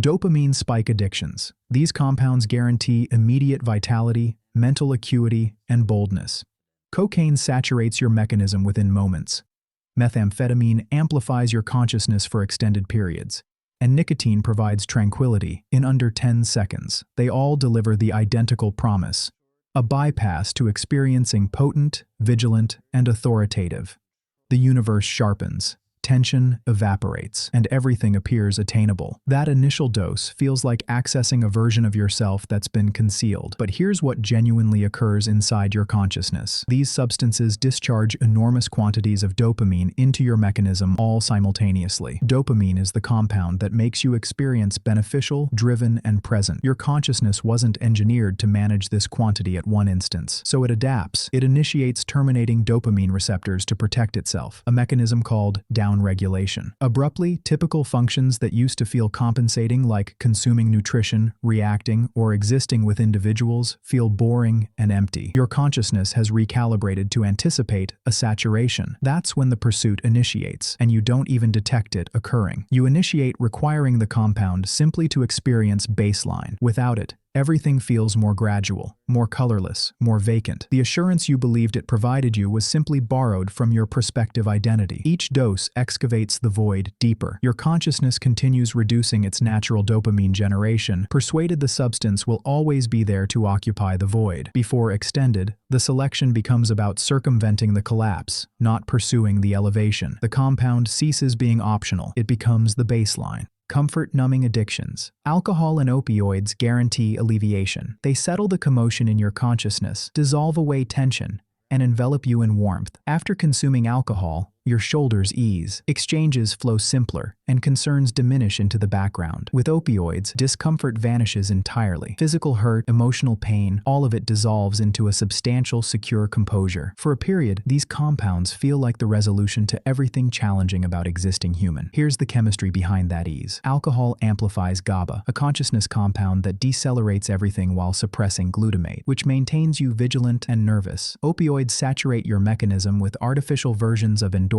Dopamine spike addictions. These compounds guarantee immediate vitality, mental acuity, and boldness. Cocaine saturates your mechanism within moments. Methamphetamine amplifies your consciousness for extended periods. And nicotine provides tranquility in under 10 seconds. They all deliver the identical promise: a bypass to experiencing potent, vigilant, and authoritative. The universe sharpens. Tension evaporates, and everything appears attainable. That initial dose feels like accessing a version of yourself that's been concealed. But here's what genuinely occurs inside your consciousness. These substances discharge enormous quantities of dopamine into your mechanism all simultaneously. Dopamine is the compound that makes you experience beneficial, driven, and present. Your consciousness wasn't engineered to manage this quantity at one instance, so it adapts. It initiates terminating dopamine receptors to protect itself, a mechanism called downregulation. Abruptly, typical functions that used to feel compensating, like consuming nutrition, reacting, or existing with individuals, feel boring and empty. Your consciousness has recalibrated to anticipate a saturation. That's when the pursuit initiates, and you don't even detect it occurring. You initiate requiring the compound simply to experience baseline. Without it, everything feels more gradual, more colorless, more vacant. The assurance you believed it provided you was simply borrowed from your prospective identity. Each dose excavates the void deeper. Your consciousness continues reducing its natural dopamine generation, persuaded the substance will always be there to occupy the void. Before extended, the selection becomes about circumventing the collapse, not pursuing the elevation. The compound ceases being optional. It becomes the baseline. Comfort-numbing addictions. Alcohol and opioids guarantee alleviation. They settle the commotion in your consciousness, dissolve away tension, and envelop you in warmth. After consuming alcohol, your shoulders ease, exchanges flow simpler, and concerns diminish into the background. With opioids, discomfort vanishes entirely. Physical hurt, emotional pain, all of it dissolves into a substantial, secure composure. For a period, these compounds feel like the resolution to everything challenging about existing human. Here's the chemistry behind that ease. Alcohol amplifies GABA, a consciousness compound that decelerates everything while suppressing glutamate, which maintains you vigilant and nervous. Opioids saturate your mechanism with artificial versions of endorphins,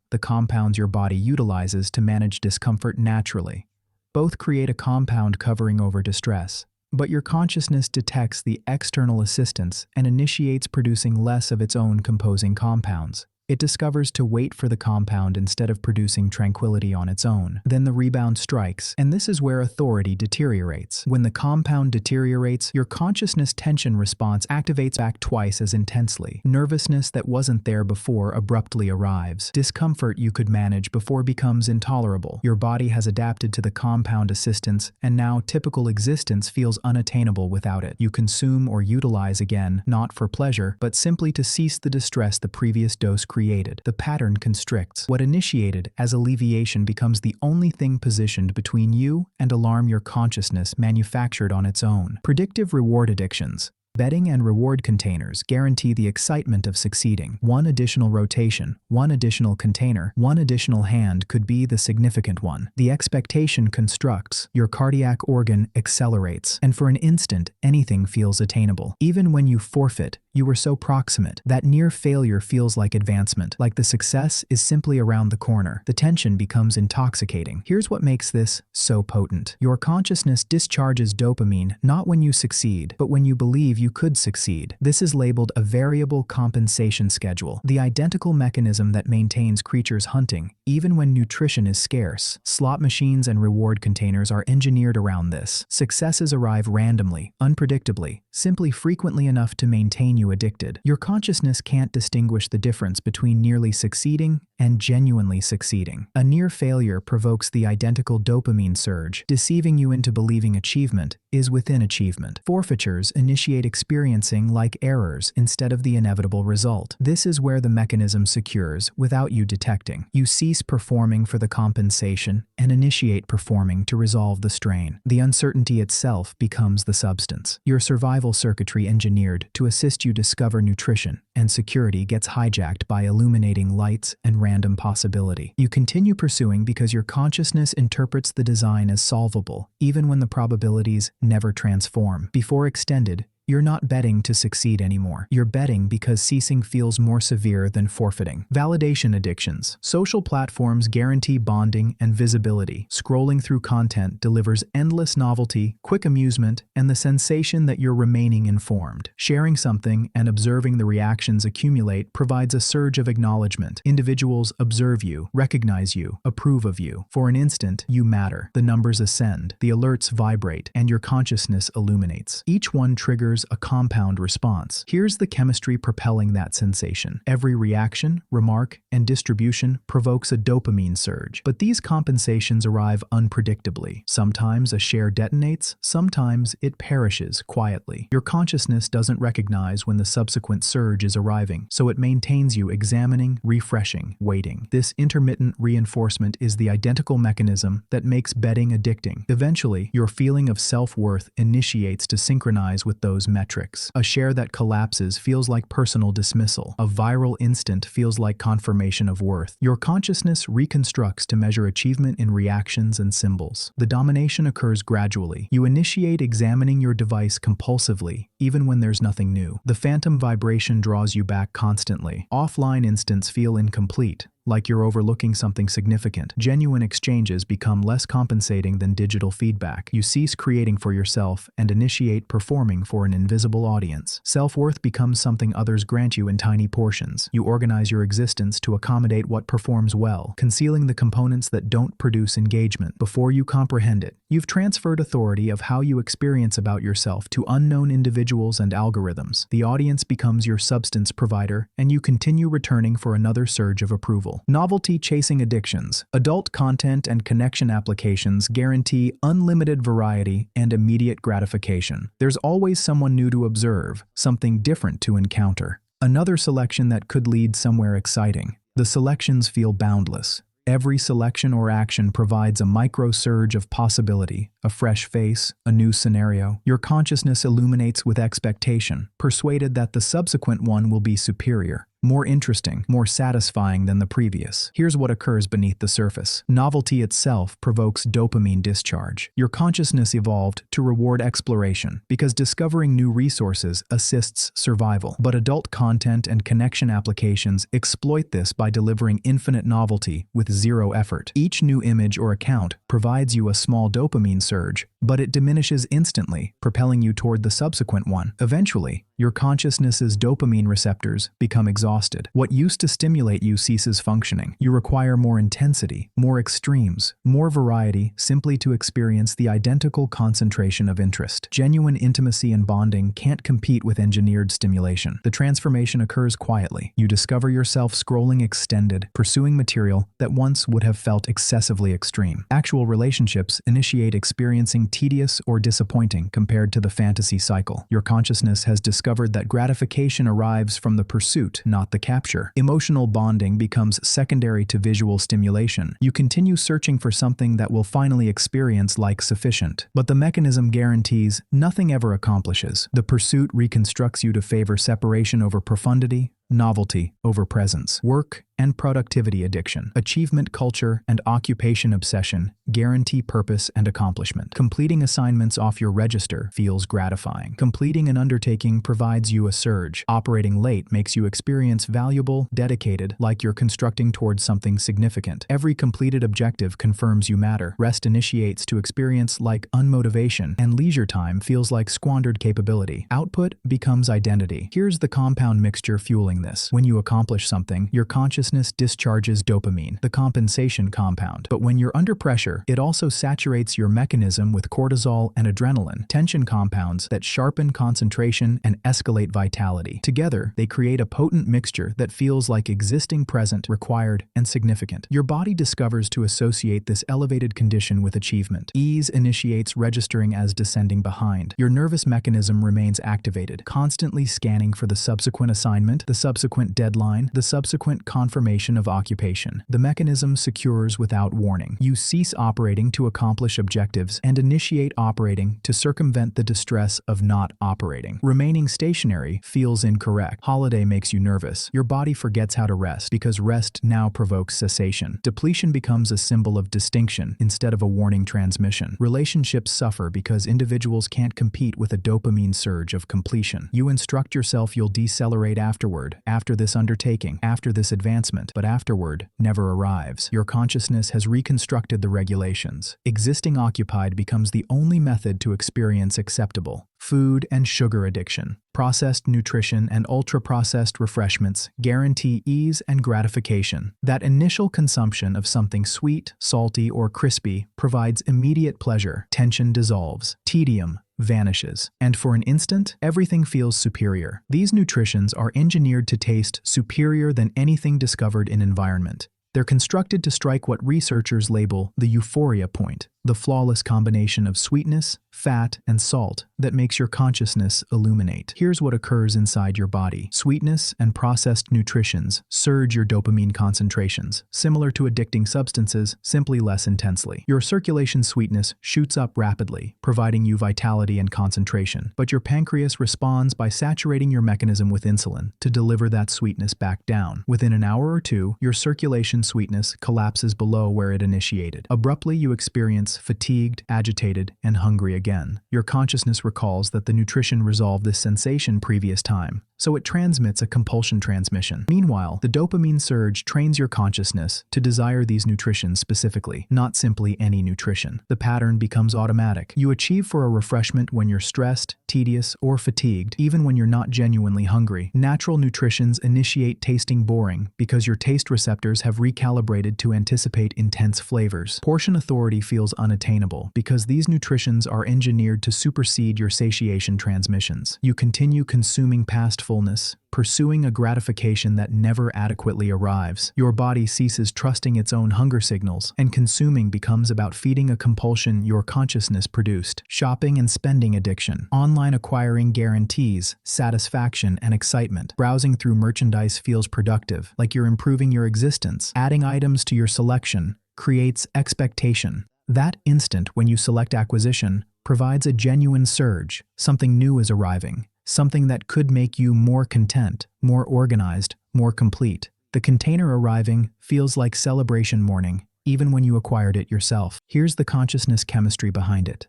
the compounds your body utilizes to manage discomfort naturally. Both create a compound covering over distress, but your consciousness detects the external assistance and initiates producing less of its own composing compounds. It discovers to wait for the compound instead of producing tranquility on its own. Then the rebound strikes, and this is where authority deteriorates. When the compound deteriorates, your consciousness tension response activates back twice as intensely. Nervousness that wasn't there before abruptly arrives. Discomfort you could manage before becomes intolerable. Your body has adapted to the compound assistance, and now typical existence feels unattainable without it. You consume or utilize again, not for pleasure, but simply to cease the distress the previous dose created. The pattern constricts. What initiated as alleviation becomes the only thing positioned between you and alarm your consciousness manufactured on its own. Predictive reward addictions. Betting and reward containers guarantee the excitement of succeeding. One additional rotation, one additional container, one additional hand could be the significant one. The expectation constructs, your cardiac organ accelerates, and for an instant, anything feels attainable. Even when you forfeit, you were so proximate. That near failure feels like advancement, like the success is simply around the corner. The tension becomes intoxicating. Here's what makes this so potent. Your consciousness discharges dopamine not when you succeed, but when you believe you could succeed. This is labeled a variable compensation schedule, the identical mechanism that maintains creatures hunting, even when nutrition is scarce. Slot machines and reward containers are engineered around this. Successes arrive randomly, unpredictably, simply frequently enough to maintain you addicted. Your consciousness can't distinguish the difference between nearly succeeding and genuinely succeeding. A near failure provokes the identical dopamine surge, deceiving you into believing achievement is within achievement. Forfeitures initiate experiencing like errors instead of the inevitable result. This is where the mechanism secures without you detecting. You cease performing for the compensation and initiate performing to resolve the strain. The uncertainty itself becomes the substance. Your survival circuitry engineered to assist you discover nutrition and security gets hijacked by illuminating lights and random possibility. You continue pursuing because your consciousness interprets the design as solvable, even when the probabilities never transform. Before extended, You're not betting to succeed anymore. You're betting because ceasing feels more severe than forfeiting. Validation addictions. Social platforms guarantee bonding and visibility. Scrolling through content delivers endless novelty, quick amusement, and the sensation that you're remaining informed. Sharing something and observing the reactions accumulate provides a surge of acknowledgement. Individuals observe you, recognize you, approve of you. For an instant, you matter. The numbers ascend, the alerts vibrate, and your consciousness illuminates. Each one triggers a compound response. Here's the chemistry propelling that sensation. Every reaction, remark, and distribution provokes a dopamine surge. But these compensations arrive unpredictably. Sometimes a share detonates, sometimes it perishes quietly. Your consciousness doesn't recognize when the subsequent surge is arriving, so it maintains you examining, refreshing, waiting. This intermittent reinforcement is the identical mechanism that makes betting addicting. Eventually, your feeling of self-worth initiates to synchronize with those metrics. A share that collapses feels like personal dismissal. A viral instant feels like confirmation of worth. Your consciousness reconstructs to measure achievement in reactions and symbols. The domination occurs gradually. You initiate examining your device compulsively, even when there's nothing new. The phantom vibration draws you back constantly. Offline instants feel incomplete, like you're overlooking something significant. Genuine exchanges become less compensating than digital feedback. You cease creating for yourself and initiate performing for an invisible audience. Self-worth becomes something others grant you in tiny portions. You organize your existence to accommodate what performs well, concealing the components that don't produce engagement. Before you comprehend it, you've transferred authority of how you experience about yourself to unknown individuals and algorithms. The audience becomes your substance provider, and you continue returning for another surge of approval. Novelty-chasing addictions. Adult content and connection applications guarantee unlimited variety and immediate gratification. There's always someone new to observe, something different to encounter. Another selection that could lead somewhere exciting. The selections feel boundless. Every selection or action provides a micro surge of possibility, a fresh face, a new scenario. Your consciousness illuminates with expectation, persuaded that the subsequent one will be superior, more interesting, more satisfying than the previous. Here's what occurs beneath the surface. Novelty itself provokes dopamine discharge. Your consciousness evolved to reward exploration because discovering new resources assists survival. But adult content and connection applications exploit this by delivering infinite novelty with zero effort. Each new image or account provides you a small dopamine surge, but it diminishes instantly, propelling you toward the subsequent one. Eventually, your consciousness's dopamine receptors become exhausted. What used to stimulate you ceases functioning. You require more intensity, more extremes, more variety simply to experience the identical concentration of interest. Genuine intimacy and bonding can't compete with engineered stimulation. The transformation occurs quietly. You discover yourself scrolling extended, pursuing material that once would have felt excessively extreme. Actual relationships initiate experiencing tedious or disappointing compared to the fantasy cycle. Your consciousness has discovered that gratification arrives from the pursuit, not the capture. Emotional bonding becomes secondary to visual stimulation. You continue searching for something that will finally experience like sufficient. But the mechanism guarantees nothing ever accomplishes. The pursuit reconstructs you to favor separation over profundity, novelty over presence. Work and productivity addiction, achievement culture, and occupation obsession guarantee purpose and accomplishment. Completing assignments off your register feels gratifying. Completing an undertaking provides you a surge. Operating late makes you experience valuable, dedicated, like you're constructing towards something significant. Every completed objective confirms you matter. Rest initiates to experience like unmotivation, and leisure time feels like squandered capability. Output becomes identity. Here's the compound mixture fueling this. When you accomplish something, your consciousness discharges dopamine, the compensation compound. But when you're under pressure, it also saturates your mechanism with cortisol and adrenaline, tension compounds that sharpen concentration and escalate vitality. Together, they create a potent mixture that feels like existing, present, required, and significant. Your body discovers to associate this elevated condition with achievement. Ease initiates registering as descending behind. Your nervous mechanism remains activated, constantly scanning for the subsequent assignment, the subsequent deadline, the subsequent confirmation of occupation. The mechanism secures without warning. You cease operating to accomplish objectives and initiate operating to circumvent the distress of not operating. Remaining stationary feels incorrect. Holiday makes you nervous. Your body forgets how to rest because rest now provokes cessation. Depletion becomes a symbol of distinction instead of a warning transmission. Relationships suffer because individuals can't compete with a dopamine surge of completion. You instruct yourself you'll decelerate afterward, after this undertaking, after this advancement, but afterward never arrives. Your consciousness has reconstructed the regulations. Existing occupied becomes the only method to experience acceptable. Food and sugar addiction. Processed nutrition and ultra-processed refreshments guarantee ease and gratification. That initial consumption of something sweet, salty, or crispy provides immediate pleasure. Tension dissolves. Tedium vanishes. And for an instant, everything feels superior. These nutritions are engineered to taste superior than anything discovered in environment. They're constructed to strike what researchers label the euphoria point, the flawless combination of sweetness, fat, and salt that makes your consciousness illuminate. Here's what occurs inside your body. Sweetness and processed nutritions surge your dopamine concentrations, similar to addicting substances, simply less intensely. Your circulation sweetness shoots up rapidly, providing you vitality and concentration. But your pancreas responds by saturating your mechanism with insulin to deliver that sweetness back down. Within an hour or two, your circulation sweetness collapses below where it initiated. Abruptly, you experience fatigued, agitated, and hungry again. Your consciousness recalls that the nutrition resolved this sensation previous time, so it transmits a compulsion transmission. Meanwhile, the dopamine surge trains your consciousness to desire these nutritions specifically, not simply any nutrition. The pattern becomes automatic. You achieve for a refreshment when you're stressed, tedious, or fatigued, even when you're not genuinely hungry. Natural nutritions initiate tasting boring because your taste receptors have recalibrated to anticipate intense flavors. Portion authority feels unattainable because these nutritions are engineered to supersede your satiation transmissions. You continue consuming past fullness, pursuing a gratification that never adequately arrives. Your body ceases trusting its own hunger signals, and consuming becomes about feeding a compulsion your consciousness produced. Shopping and spending addiction. Online acquiring guarantees satisfaction and excitement. Browsing through merchandise feels productive, like you're improving your existence. Adding items to your selection creates expectation. That instant when you select acquisition provides a genuine surge. Something new is arriving. Something that could make you more content, more organized, more complete. The container arriving feels like celebration morning, even when you acquired it yourself. Here's the consciousness chemistry behind it.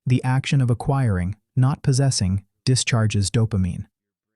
The action of acquiring, not possessing, discharges dopamine.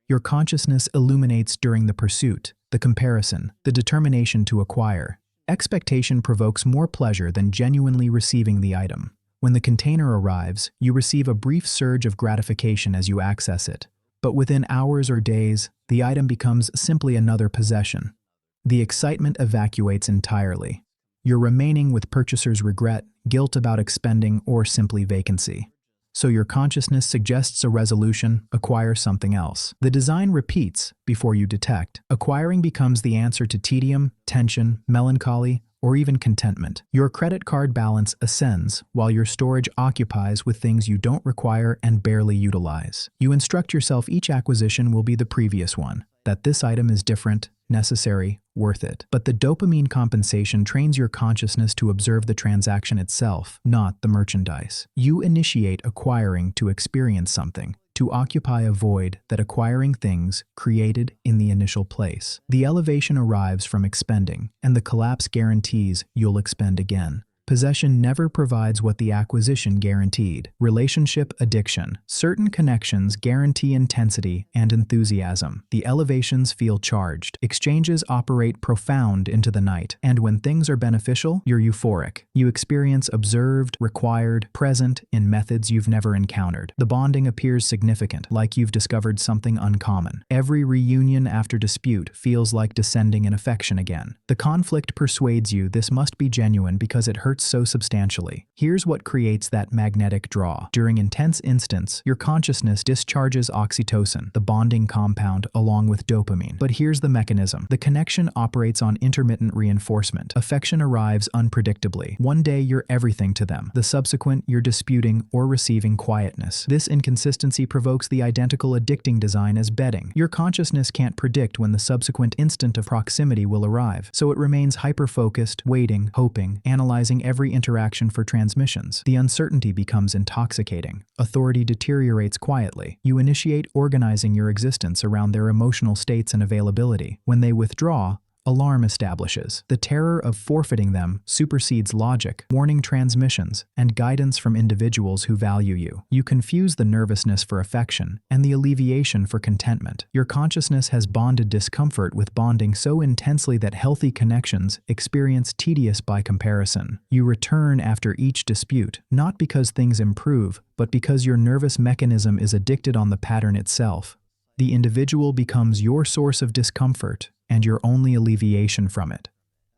Your consciousness illuminates during the pursuit, the comparison, the determination to acquire. Expectation provokes more pleasure than genuinely receiving the item. When the container arrives, you receive a brief surge of gratification as you access it. But within hours or days, the item becomes simply another possession. The excitement evacuates entirely. You're remaining with purchaser's regret, guilt about expending, or simply vacancy. So your consciousness suggests a resolution: acquire something else. The design repeats before you detect. Acquiring becomes the answer to tedium, tension, melancholy, or even contentment. Your credit card balance ascends while your storage occupies with things you don't require and barely utilize. You instruct yourself each acquisition will be the previous one, that this item is different, necessary, worth it. But the dopamine compensation trains your consciousness to observe the transaction itself, not the merchandise. You initiate acquiring to experience something, to occupy a void that acquiring things created in the initial place. The elevation arrives from expending, and the collapse guarantees you'll expend again. Possession never provides what the acquisition guaranteed. Relationship addiction. Certain connections guarantee intensity and enthusiasm. The elevations feel charged. Exchanges operate profound into the night. And when things are beneficial, you're euphoric. You experience observed, required, present in methods you've never encountered. The bonding appears significant, like you've discovered something uncommon. Every reunion after dispute feels like descending in affection again. The conflict persuades you this must be genuine because it hurts hurts so substantially. Here's what creates that magnetic draw. During intense instants, your consciousness discharges oxytocin, the bonding compound, along with dopamine. But here's the mechanism. The connection operates on intermittent reinforcement. Affection arrives unpredictably. One day you're everything to them. The subsequent, you're disputing or receiving quietness. This inconsistency provokes the identical addicting design as bedding. Your consciousness can't predict when the subsequent instant of proximity will arrive, so it remains hyper-focused, waiting, hoping, analyzing every interaction for transmissions. The uncertainty becomes intoxicating. Authority deteriorates quietly. You initiate organizing your existence around their emotional states and availability. When they withdraw, alarm establishes. The terror of forfeiting them supersedes logic, warning transmissions, and guidance from individuals who value you. You confuse the nervousness for affection and the alleviation for contentment. Your consciousness has bonded discomfort with bonding so intensely that healthy connections experience tedious by comparison. You return after each dispute, not because things improve, but because your nervous mechanism is addicted on the pattern itself. The individual becomes your source of discomfort and your only alleviation from it.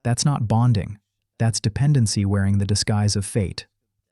That's not bonding. That's dependency wearing the disguise of fate.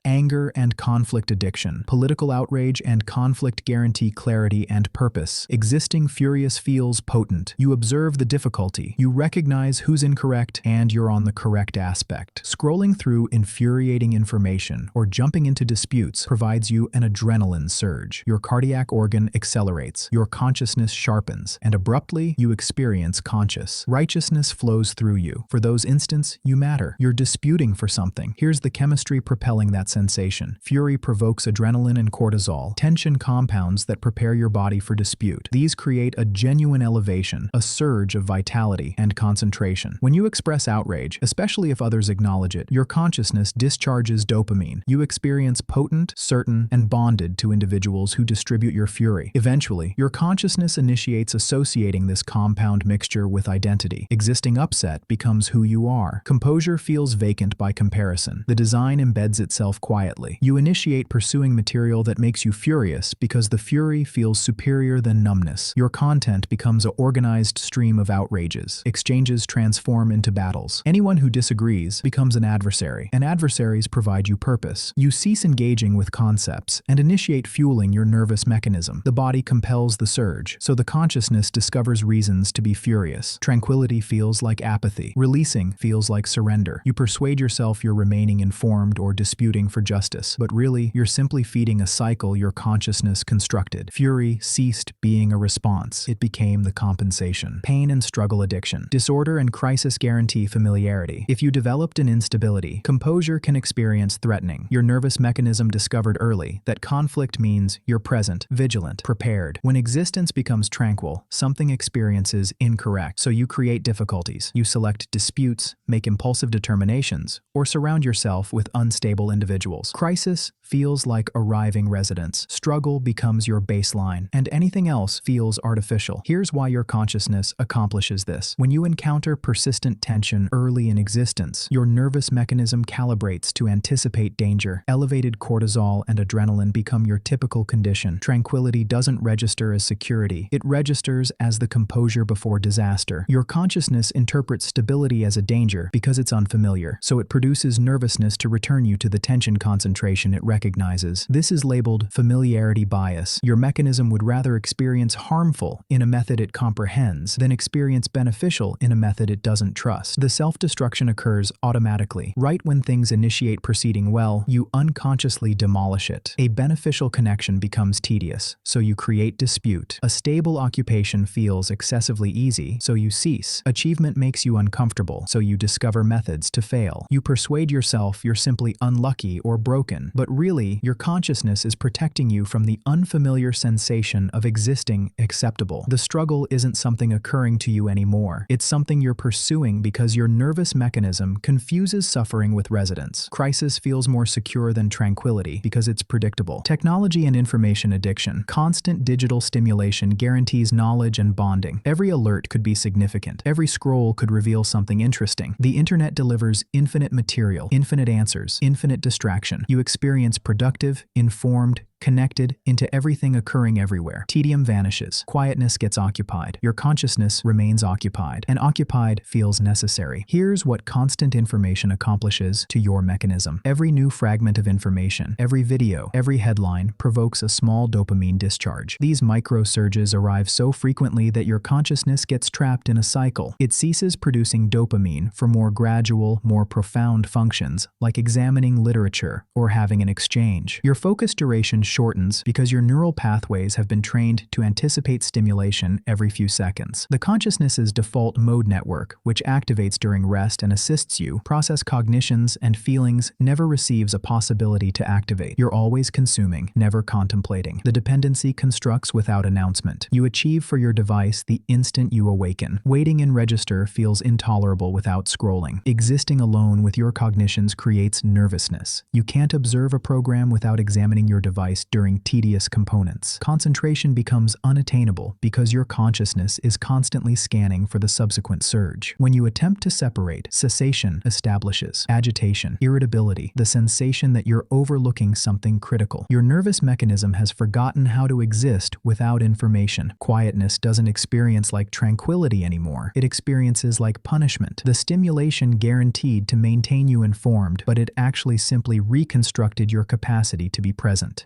Anger and conflict addiction. Political outrage and conflict guarantee clarity and purpose. Existing furious feels potent. You observe the difficulty. You recognize who's incorrect and you're on the correct aspect. Scrolling through infuriating information or jumping into disputes provides you an adrenaline surge. Your cardiac organ accelerates. Your consciousness sharpens. And abruptly, you experience conscious. Righteousness flows through you. For those instants, you matter. You're disputing for something. Here's the chemistry propelling that sensation. Fury provokes adrenaline and cortisol, tension compounds that prepare your body for dispute. These create a genuine elevation, a surge of vitality and concentration. When you express outrage, especially if others acknowledge it, your consciousness discharges dopamine. You experience potent, certain, and bonded to individuals who distribute your fury. Eventually, your consciousness initiates associating this compound mixture with identity. Existing upset becomes who you are. Composure feels vacant by comparison. The design embeds itself quietly. You initiate pursuing material that makes you furious because the fury feels superior than numbness. Your content becomes an organized stream of outrages. Exchanges transform into battles. Anyone who disagrees becomes an adversary, and adversaries provide you purpose. You cease engaging with concepts and initiate fueling your nervous mechanism. The body compels the surge, so the consciousness discovers reasons to be furious. Tranquility feels like apathy. Releasing feels like surrender. You persuade yourself you're remaining informed or disputing for justice, but really, you're simply feeding a cycle your consciousness constructed. Fury ceased being a response. It became the compensation. Pain and struggle addiction. Disorder and crisis guarantee familiarity. If you developed an instability, composure can experience threatening. Your nervous mechanism discovered early that conflict means you're present, vigilant, prepared. When existence becomes tranquil, something experiences incorrect, so you create difficulties. You select disputes, make impulsive determinations, or surround yourself with unstable individuals. Crisis feels like arriving residence. Struggle becomes your baseline, and anything else feels artificial. Here's why your consciousness accomplishes this. When you encounter persistent tension early in existence, your nervous mechanism calibrates to anticipate danger. Elevated cortisol and adrenaline become your typical condition. Tranquility doesn't register as security. It registers as the composure before disaster. Your consciousness interprets stability as a danger because it's unfamiliar, so it produces nervousness to return you to the tension concentration it recognizes. This is labeled familiarity bias. Your mechanism would rather experience harmful in a method it comprehends than experience beneficial in a method it doesn't trust. The self-destruction occurs automatically. Right when things initiate proceeding well, you unconsciously demolish it. A beneficial connection becomes tedious, so you create dispute. A stable occupation feels excessively easy, so you cease. Achievement makes you uncomfortable, so you discover methods to fail. You persuade yourself you're simply unlucky or broken, but really, your consciousness is protecting you from the unfamiliar sensation of existing acceptable. The struggle isn't something occurring to you anymore. It's something you're pursuing because your nervous mechanism confuses suffering with residence. Crisis feels more secure than tranquility because it's predictable. Technology and information addiction. Constant digital stimulation guarantees knowledge and bonding. Every alert could be significant. Every scroll could reveal something interesting. The internet delivers infinite material, infinite answers, infinite distraction. You experience productive, informed, connected into everything occurring everywhere. Tedium vanishes. Quietness gets occupied. Your consciousness remains occupied, and occupied feels necessary. Here's what constant information accomplishes to your mechanism. Every new fragment of information, every video, every headline provokes a small dopamine discharge. These microsurges arrive so frequently that your consciousness gets trapped in a cycle. It ceases producing dopamine for more gradual, more profound functions, like examining literature or having an exchange. Your focus duration shortens because your neural pathways have been trained to anticipate stimulation every few seconds. The consciousness's default mode network, which activates during rest and assists you process cognitions and feelings, never receives a possibility to activate. You're always consuming, never contemplating. The dependency constructs without announcement. You achieve for your device the instant you awaken. Waiting in register feels intolerable without scrolling. Existing alone with your cognitions creates nervousness. You can't observe a program without examining your device during tedious components. Concentration becomes unattainable because your consciousness is constantly scanning for the subsequent surge. When you attempt to separate, cessation establishes. Agitation, irritability, the sensation that you're overlooking something critical. Your nervous mechanism has forgotten how to exist without information. Quietness doesn't experience like tranquility anymore. It experiences like punishment. The stimulation guaranteed to maintain you informed, but it actually simply reconstructed your capacity to be present.